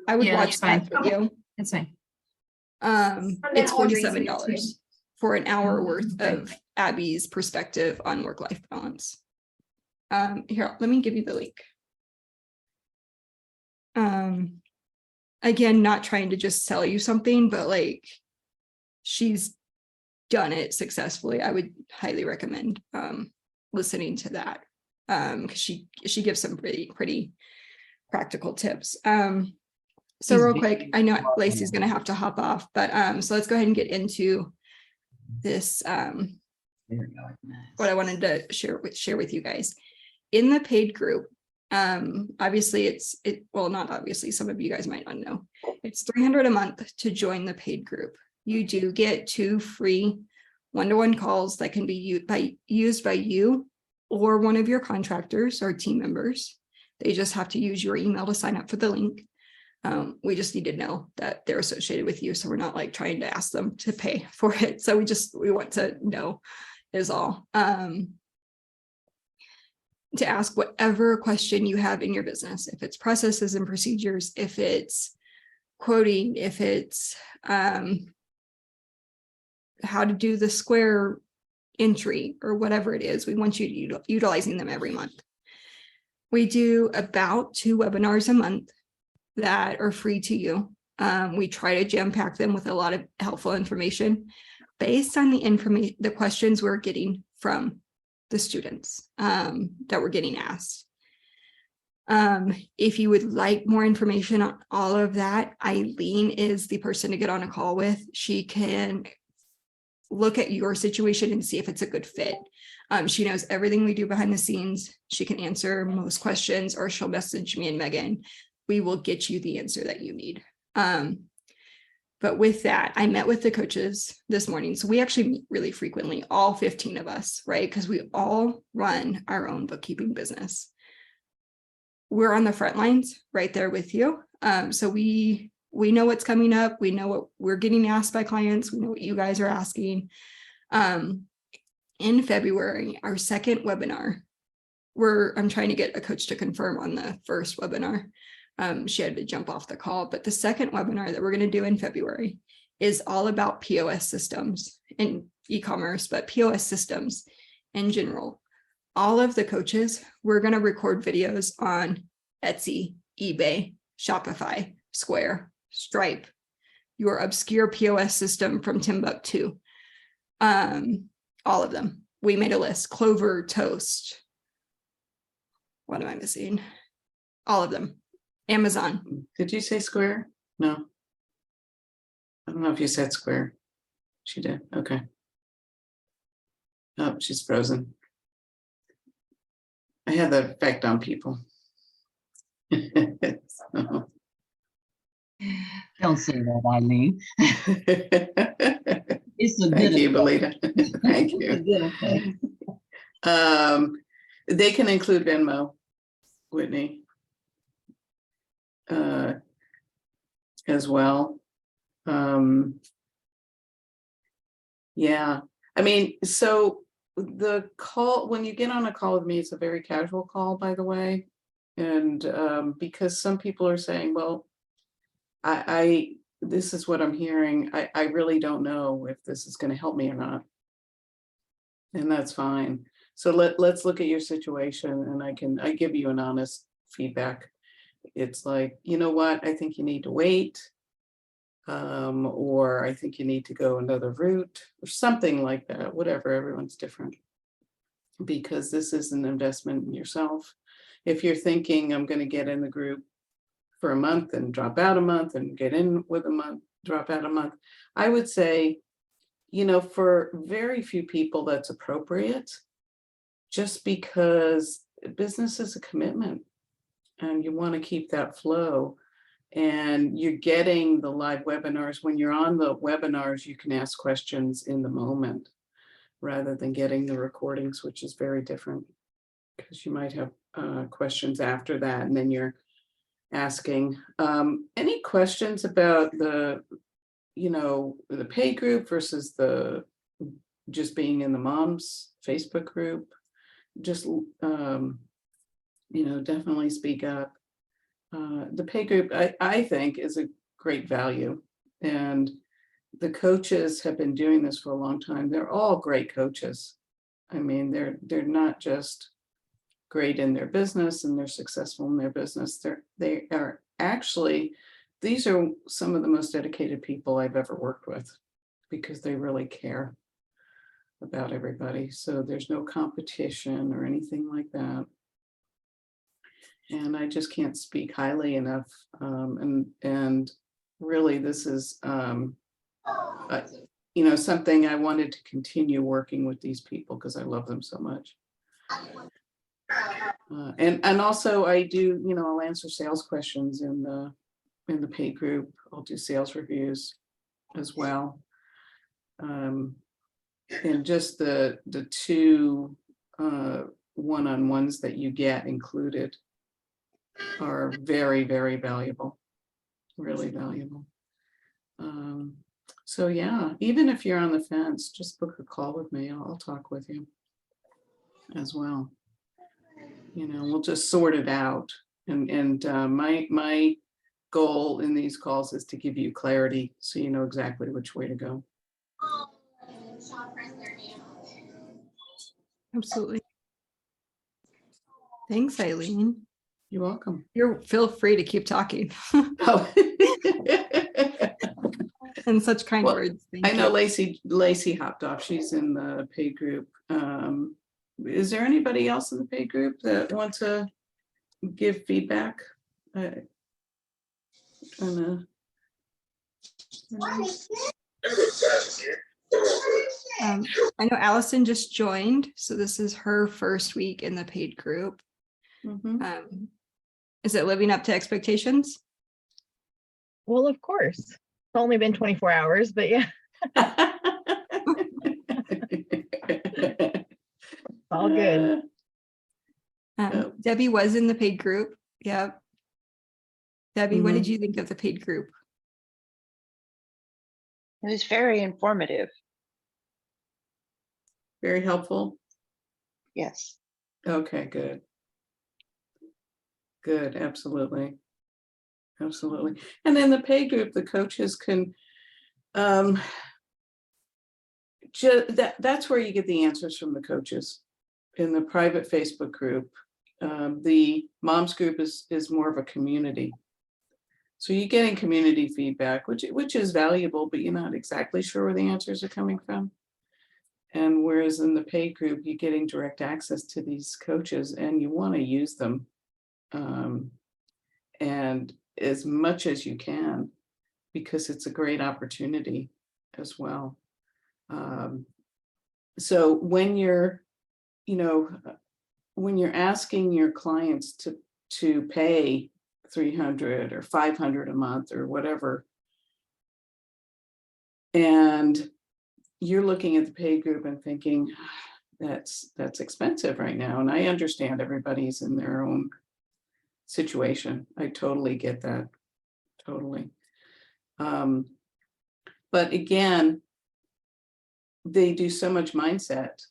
I would Yeah, watch that fine. video. That's fine. It's $47 for an hour worth Okay. of Abby's perspective on work-life balance. Here, let me give you the link. Again, not trying to just sell you something, but like she's done it successfully. I would highly recommend listening to that because she gives some pretty practical tips. So real quick, I know Lacey's going to have to hop off, but so let's go ahead and get into this. What I wanted to share with you guys in the paid group. Obviously well, not obviously, some of you guys might not know. It's $300 a month to join the paid group. You do get 2 free one-to-one calls that can be used by you or one of your contractors or team members. They just have to use your email to sign up for the link. We just need to know that they're associated with you. So we're not like trying to ask them to pay for it. So we want to know is all. To ask whatever question you have in your business, if it's processes and procedures, if it's quoting, if it's how to do the square entry or whatever it is, we want you to utilizing them every month. We do about 2 webinars a month that are free to you. We try to jam pack them with a lot of helpful information based on the questions we're getting from the students that we're getting asked. If you would like more information on all of that, Eileen is the person to get on a call with. She can look at your situation and see if it's a good fit. She knows everything we do behind the scenes. She can answer most questions, or she'll message me and Megan. We will get you the answer that you need. But with that, I met with the coaches this morning. So we actually meet really frequently, all 15 of us, right? Because we all run our own bookkeeping business. We're on the front lines right there with you. So we know what's coming up. We know what we're getting asked by clients. We know what you guys are asking. In February, our second webinar, I'm trying to get a coach to confirm on the first webinar. She had to jump off the call, but the second webinar that we're going to do in February is all about POS systems and e-commerce, but POS systems in general. All of the coaches, we're going to record videos on Etsy, eBay, Shopify, Square, Stripe, your obscure POS system from Timbuktu. All of them. We made a list. Clover, Toast. What am I missing? All of them. Amazon. Did you say Square? No. I don't know if you said Square. She did. Okay. Oh, she's frozen. I had that effect on people. So. Don't say that, Eileen. It's a Thank good you, effect. Belita. Thank It's a you. good effect. They can include Venmo, Whitney, as well. Yeah, I mean, so the call, when you get on a call with me, it's a very casual call, by the way. And because some people are saying, well, this is what I'm hearing. I really don't know if this is going to help me or not. And that's fine. So let's look at your situation, and I give you an honest feedback. It's like, you know what, I think you need to wait. Or I think you need to go another route or something like that, whatever, everyone's different. Because this is an investment in yourself. If you're thinking I'm going to get in the group for a month and drop out a month and get in with a month, drop out a month, I would say, you know, for very few people that's appropriate, just because business is a commitment and you want to keep that flow. And you're getting the live webinars. When you're on the webinars, you can ask questions in the moment rather than getting the recordings, which is very different, because you might have questions after that, and then you're asking. Any questions about the pay group versus the just being in the moms Facebook group? Just definitely speak up. The pay group, I think, is a great value. And the coaches have been doing this for a long time. They're all great coaches. I mean, they're not just great in their business and they're successful in their business. They are actually, these are some of the most dedicated people I've ever worked with, because they really care about everybody. So there's no competition or anything like that. And I just can't speak highly enough. And really, this is, something I wanted to continue working with these people because I love them so much. And also I do, I'll answer sales questions in the paid group. I'll do sales reviews as well. And just the two one-on-ones that you get included are very, very valuable. really valuable. So yeah, even if you're on the fence, just book a call with me. I'll talk with you as well. You know, we'll just sort it out. And my goal in these calls is to give you clarity so you know exactly which way to go. Absolutely. Thanks, Eileen. You're welcome. Feel free to keep talking. Oh. And such kind Well, words. Thank I know you. Lacey hopped off. She's in the paid group. Is there anybody else in the paid group that wants to give feedback? I know Allison just joined, so this is her first week in the paid group. Mhm. Is it living up to expectations? Well, of course. It's only been 24 hours, but yeah, all good. Yep. Debbie was in the paid group. Yeah. Debbie, what did Mhm. you think of the paid group? It was very informative. Very helpful. Yes. Okay, good. Good, absolutely. Absolutely. And in the pay group, the coaches can that's where you get the answers from the coaches. In the private Facebook group, the moms group is more of a community. So you're getting community feedback, which is valuable, but you're not exactly sure where the answers are coming from. And whereas in the paid group, you're getting direct access to these coaches and you want to use them. And as much as you can, because it's a great opportunity as well. So when you're, when you're asking your clients to pay $300 or $500 a month or whatever, and you're looking at the paid group and thinking that's expensive right now, and I understand everybody's in their own situation. I totally get that, totally. But again, they do so much mindset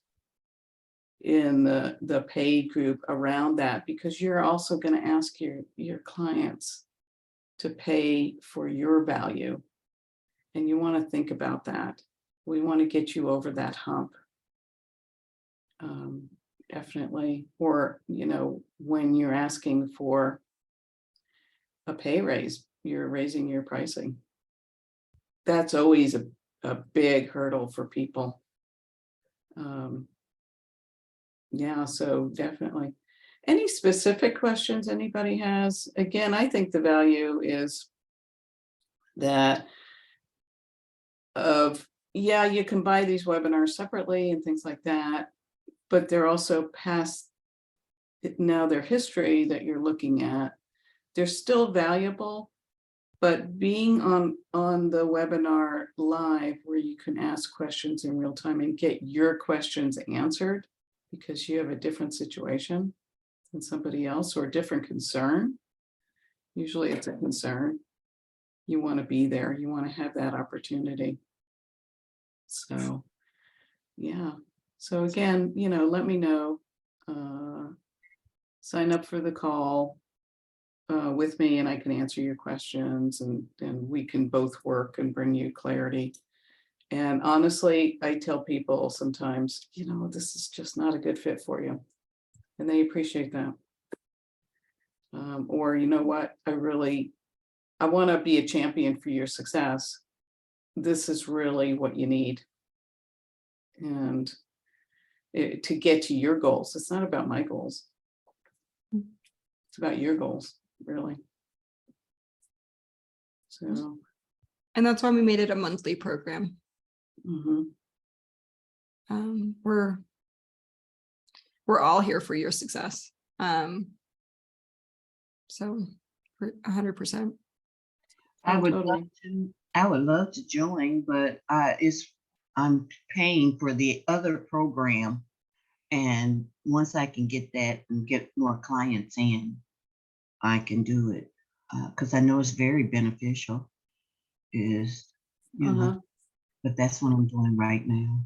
in the paid group around that, because you're also going to ask your clients to pay for your value, and you want to think about that. We want to get you over that hump, definitely. Or when you're asking for a pay raise, you're raising your pricing. That's always a big hurdle for people. Yeah, so definitely. Any specific questions anybody has? Again, I think the value is that you can buy these webinars separately and things like that, but they're also past now their history that you're looking at. They're still valuable, but being on the webinar live where you can ask questions in real time and get your questions answered because you have a different situation than somebody else or a different concern. Usually it's a concern. You want to be there. You want to have that opportunity. So, yeah. So again, let me know. Sign up for the call with me and I can answer your questions, and we can both work and bring you clarity. And honestly, I tell people sometimes, this is just not a good fit for you. And they appreciate that. Or you know what, I want to be a champion for your success. This is really what you need. And to get to your goals, it's not about my goals. It's about your goals, really. So. And that's why we made it a monthly program. Mhm. We're all here for your success. So 100%. I would Totally. love to join, but I'm paying for the other program, and once I can get that and get more clients in, I can do it. because I know it's very beneficial, is, you know, Uh-huh. but that's what I'm doing right now.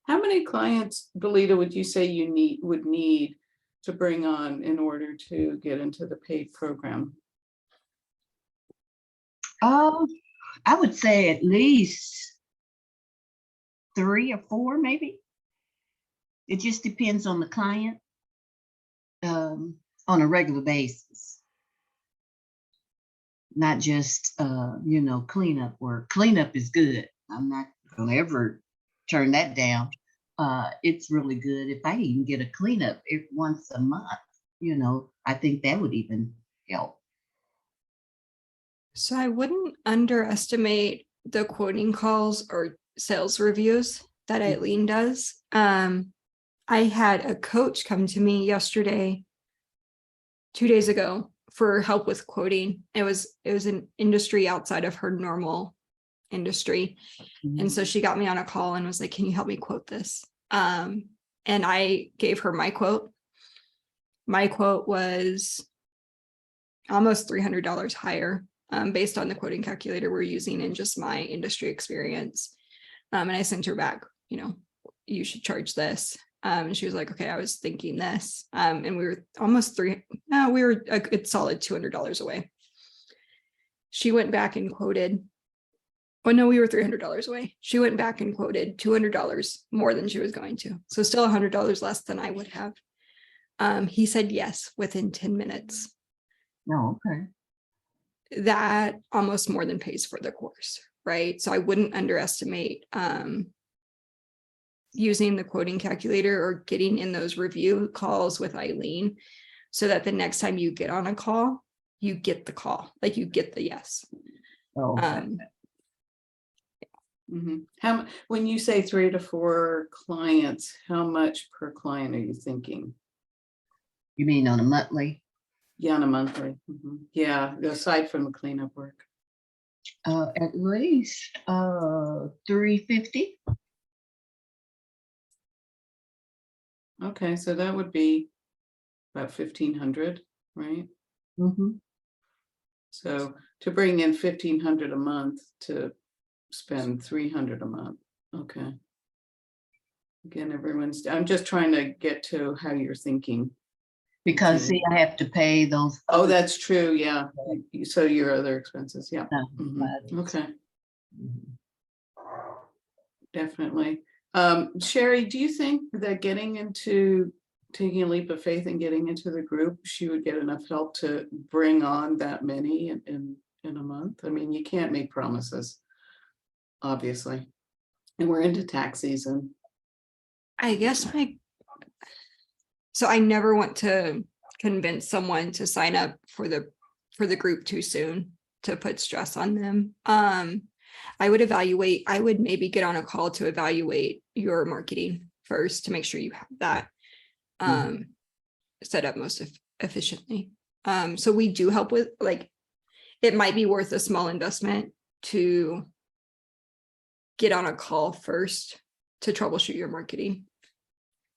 How many clients, Belita, would you say you would need to bring on in order to get into the paid program? I would say at least 3 or 4, maybe. It just depends on the client, on a regular basis. Not just, you know, cleanup work. Cleanup is good. I'm not gonna ever turn that down. It's really good. If I even get a cleanup once a month, you know, I think that would even help. So I wouldn't underestimate the quoting calls or sales reviews that Eileen does. I had a coach come to me yesterday, 2 days ago, for help with quoting. It was an industry outside of her normal industry. And so she got me on a call and was like, can you help me quote this? And I gave her my quote. My quote was almost $300 higher, based on the quoting calculator we're using and just my industry experience. And I sent her back, you know, you should charge this. And she was like, okay, I was thinking this. And we were almost we were a good solid $200 away. She went back and quoted, oh no, we were $300 away. She went back and quoted $200 more than she was going to. So still $100 less than I would have. He said yes within 10 minutes. Oh, okay. That almost more than pays for the course, right? So I wouldn't underestimate using the quoting calculator or getting in those review calls with Eileen, so that the next time you get on a call, you get the call, like you get the yes. Oh, okay. When you say 3 to 4 clients, how much per client are you thinking? You mean on a monthly? Yeah, on a monthly. Yeah, aside from the cleanup work. At least 350. Okay, so that would be about 1,500, right? Mm-hmm. So to bring in 1,500 a month to spend 300 a month. Okay. Again, I'm just trying to get to how you're thinking. Because see, I have to pay those. Oh, that's true. Yeah. So your other expenses. Yeah. Mhm. Okay. Mhm. Definitely. Sherry, do you think that taking a leap of faith and getting into the group, she would get enough help to bring on that many in a month? I mean, you can't make promises, obviously. And we're into tax season. I guess so I never want to convince someone to sign up for the group too soon, to put stress on them. I would maybe get on a call to evaluate your marketing first to make sure you have that set up most efficiently. So we do help with, like, it might be worth a small investment to get on a call first to troubleshoot your marketing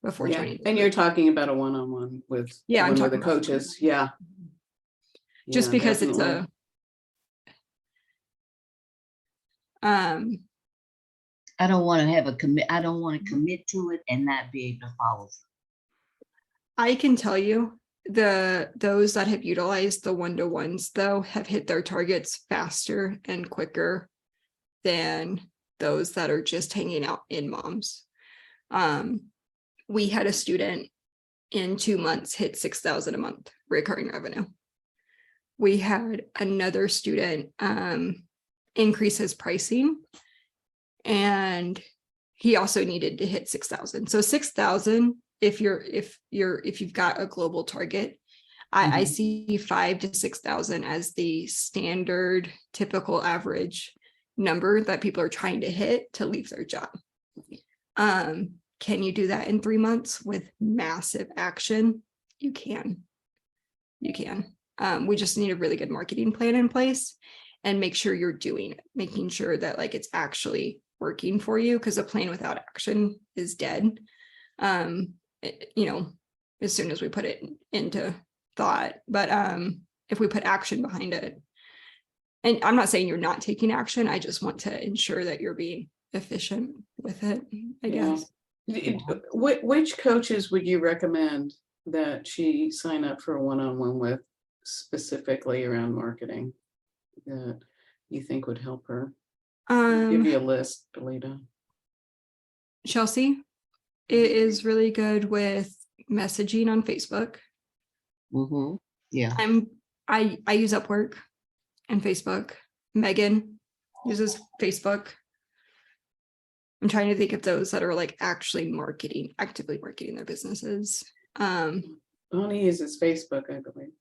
before Yeah. joining. And you're talking about a one-on-one with Yeah, I'm one of the talking about coaches. Yeah. just Yeah, because definitely. I don't want to have a commit. I don't want to commit to it and not be able to follow through. I can tell you those that have utilized the one-to-ones though have hit their targets faster and quicker than those that are just hanging out in moms. We had a student in 2 months hit 6,000 a month recurring revenue. We had another student increase his pricing, and he also needed to hit 6,000. So 6,000, if you've got a global target, I see 5,000 to 6,000 as the standard typical average number that people are trying to hit to leave their job. Can you do that in 3 months with massive action? You can. We just need a really good marketing plan in place and make sure you're doing it, making sure that like it's actually working for you, because a plan without action is dead. You know, as soon as we put it into thought, but if we put action behind it. And I'm not saying you're not taking action. I just want to ensure that you're being efficient with it, I Yeah. guess. Which coaches would you recommend that she sign up for a one-on-one with specifically around marketing that you think would help her? Give you a list, Belita. Chelsea, it is really good with messaging on Facebook. Mm-hmm. Yeah. I use Upwork and Facebook. Megan uses Facebook. I'm trying to think of those that are like actually actively marketing their businesses. Bonnie uses Facebook, I believe.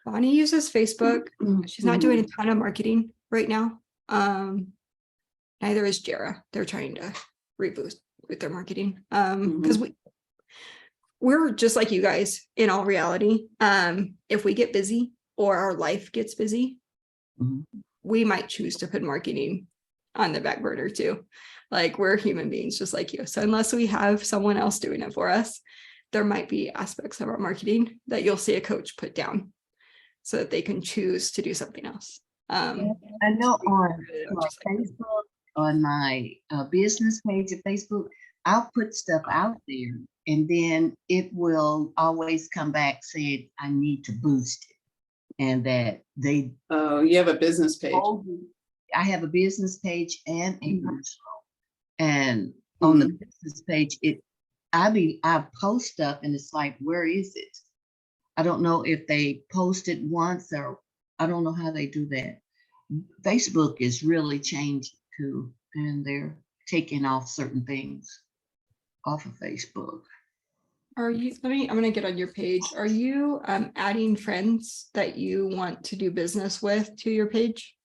Bonnie uses Facebook. She's not doing a ton of marketing right now. Neither is Jera. They're trying to reboot with their marketing. Because we're just like you guys in all reality. If we get busy or our life gets busy, Mhm. we might choose to put marketing on the back burner too. Like, we're human beings just like you. So unless we have someone else doing it for us, there might be aspects of our marketing that you'll see a coach put down so that they can choose to do something else. I know on my Facebook, on my business page of Facebook, I'll put stuff out there and then it will always come back saying I need to boost it. And that they, Oh, you have a business page. I have a business page and a personal. And on the business page, I post stuff and it's like, where is it? I don't know if they post it once or I don't know how they do that. Facebook is really changing too, and they're taking off certain things off of Facebook. I'm gonna get on your page. Are you adding friends that you want to do business with to your page?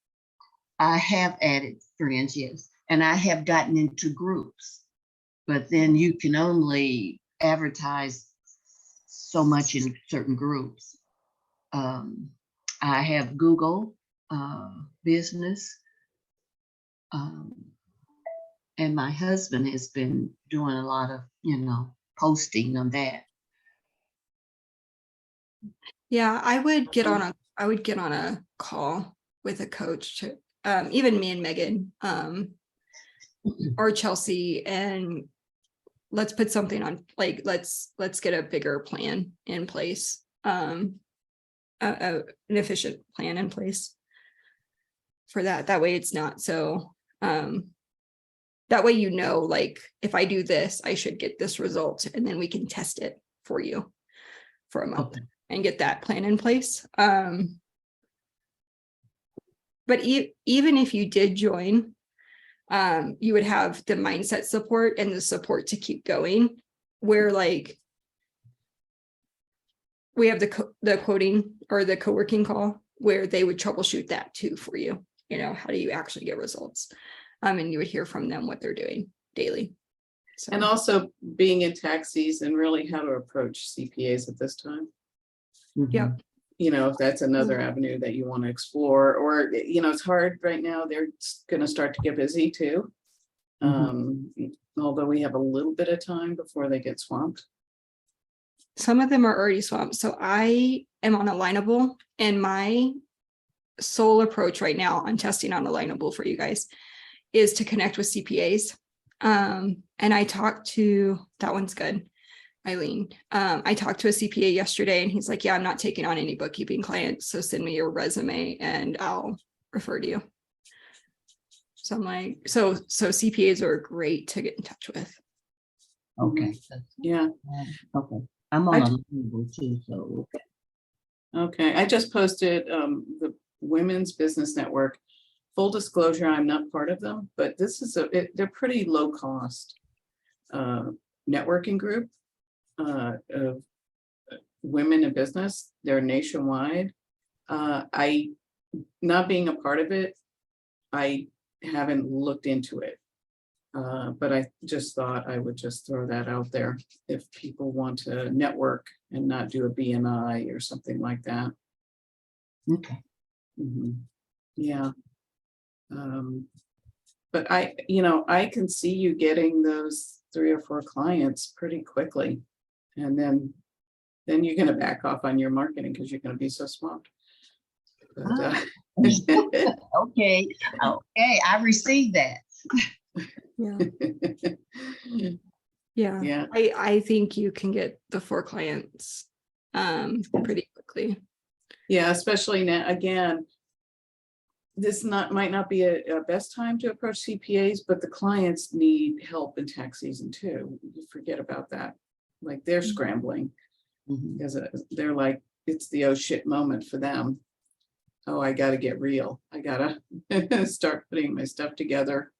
I have added friends, yes, and I have gotten into groups, but then you can only advertise so much in certain groups. I have Google business, and my husband has been doing a lot of, posting on that. Yeah, I would get on a call with a coach to even me and Megan or Chelsea, and let's put something on, like, let's get a bigger plan in place, an efficient plan in place for that. That way it's not so that way, like, if I do this, I should get this result, and then we can test it for you for a month. Okay. And get that plan in place. But even if you did join, you would have the mindset support and the support to keep going, where like we have the quoting or the co-working call where they would troubleshoot that too for you. How do you actually get results? And you would hear from them what they're doing daily. So. And also being in tax season, really how to approach CPAs at this time. Yeah. If that's another avenue that you want to explore, or, it's hard right now, they're going to start to get busy too. Although we have a little bit of time before they get swamped. Some of them are already swamped. So I am on Alignable, and my sole approach right now on testing on Alignable for you guys is to connect with CPAs. And I talked to, that one's good, Eileen. I talked to a CPA yesterday and he's like, yeah, I'm not taking on any bookkeeping clients. So send me your resume and I'll refer to you. So I'm like, so CPAs are great to get in touch with. Okay. Yeah. Okay. I'm on a label too, so. Okay. I just posted the Women's Business Network. Full disclosure, I'm not part of them, but this is they're pretty low cost networking group of women in business. They're nationwide. I, not being a part of it, I haven't looked into it, but I just thought I would just throw that out there if people want to network and not do a BNI or something like that. Okay. Yeah. But I can see you getting those 3 or 4 clients pretty quickly, and then you're going to back off on your marketing because you're going to be so swamped. Okay, okay, I received that. Yeah. Yeah. Yeah. I think you can get the 4 clients pretty quickly. Yeah, especially now, again, this might not be a best time to approach CPAs, but the clients need help in tax season too. You forget about that. Like they're Mhm. scrambling Mhm. because they're like, it's the oh shit moment for them. Oh, I gotta get real. I gotta start putting my stuff together.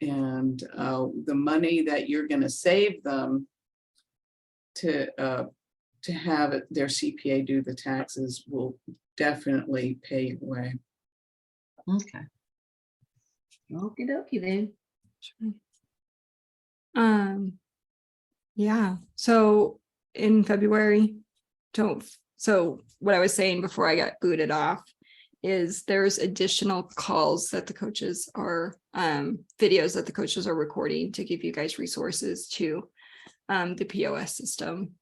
And the money that you're gonna save them to have their CPA do the taxes will definitely pay your way. Okay. Okie dokie then. Yeah, so in February, so what I was saying before I got booted off is there's additional calls that the coaches are, videos that the coaches are recording to give you guys resources to the POS system,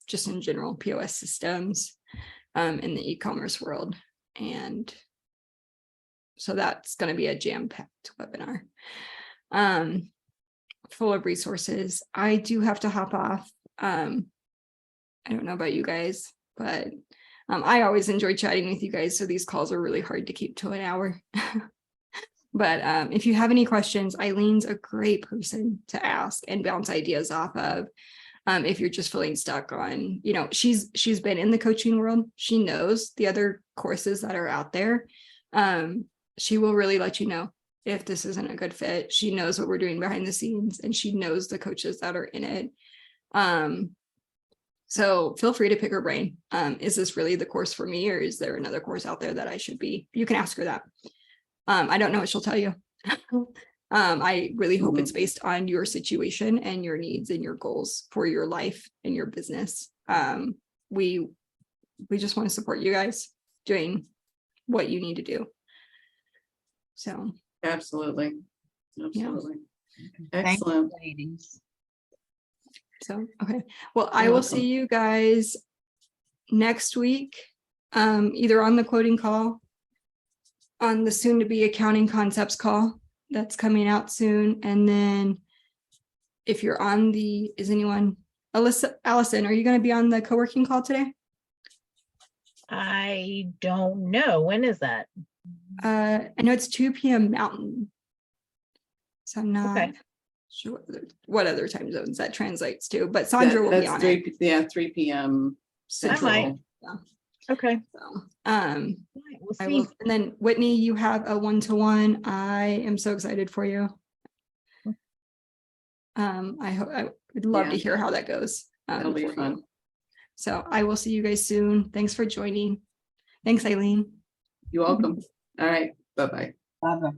just in general POS systems in the e-commerce world. And so that's going to be a jam-packed webinar. Full of resources. I do have to hop off. I don't know about you guys, but I always enjoy chatting with you guys. So these calls are really hard to keep to an hour. But if you have any questions, Eileen's a great person to ask and bounce ideas off of. If you're just feeling stuck on, she's been in the coaching world. She knows the other courses that are out there. She will really let you know if this isn't a good fit. She knows what we're doing behind the scenes and she knows the coaches that are in it. So feel free to pick her brain. Is this really the course for me, or is there another course out there that I should be? You can ask her that. I don't know what she'll tell you. I really hope it's based on your situation and your needs and your goals for your life and your business. We just want to support you guys doing what you need to do. So Absolutely. Absolutely. Thank you, Excellent. ladies. okay. Well, I You're will welcome. see you guys next week, either on the quoting call, on the soon to be accounting concepts call that's coming out soon. And then if you're on Allison, are you going to be on the co-working call today? I don't know. When is that? I know it's 2 p.m. Mountain. So I'm not Okay. sure what other time zones that translates to, but Sandra will be That's on 3 it. Yeah, 3 p.m. Central. might. Okay. So, All right, we'll I see. will, and then Whitney, you have a 1-to-1. I am so excited for you. I would love to Yeah. hear how that goes. That'll be for you. fun. So I will see you guys soon. Thanks for joining. Thanks, Eileen. You're welcome. All right. Bye-bye. Bye-bye.